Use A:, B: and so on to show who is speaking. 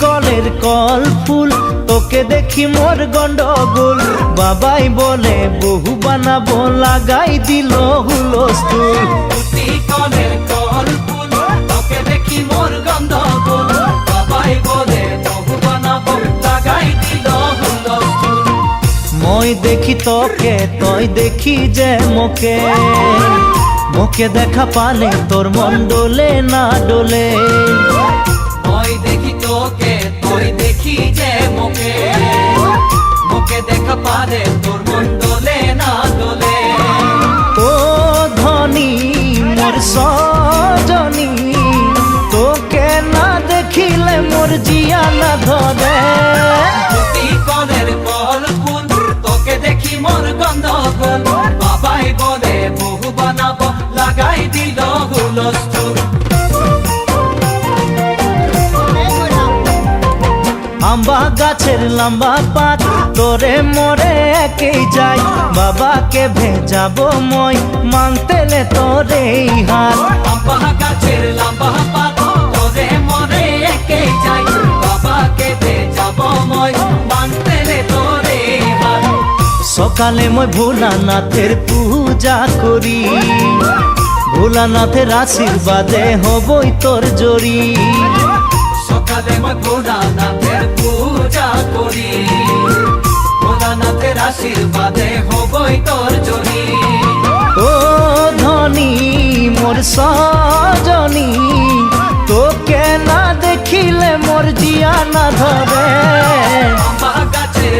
A: কলের কল ফুল তোকে দেখি মোর গন্ডগোল বাবাই বলে বহু বানাবো লাগাই দিল হুলস্থুল
B: কলের কল ফুল তোকে দেখি মোর গন্ডগোল বাবাই বলে বহু বানাবো লাগাই দিল হুলস্থুল
A: মই দেখি তোকে তই দেখি যে মোকে মোকে দেখা পালে তোর মন ডোলে না ডোলে
B: মই দেখি তোকে তুই দেখি যে মোকে মোকে দেখা পারে তোর মন দোলে না দোলে
A: ও ধনী মোর সজনী তোকে না দেখিলে মোর জিয়া না ধরে
B: কলের কল ফুল তোকে দেখি মোর গন্ডগোল বাবাই বলে বহু বানাবো লাগাই দিল হুলস্থুল
A: আম্বা গাছের লম্বা পাত তোরে মোরে একেই যাই বাবাকে ভেজাবো মই মাংতেলে তোরে হাত
B: আম্বা গাছের লম্বা পাত তোরে মোরে একেই যাই বাবাকে ভেজাবো মই মাংতেলে তোরে হাত
A: সকালে মই ভোলানাথের পূজা করি ভোলানাথের আশীর্বাদে হবই তোর জড়ি
B: সকালে মই ভোলানাথের পূজা করি ভোলানাথের আশীর্বাদে হবই তোর জড়ি
A: ও ধনী মোর সজনী তোকে না দেখিলে মোর জিয়া না ধরে
B: আম্বা গাছের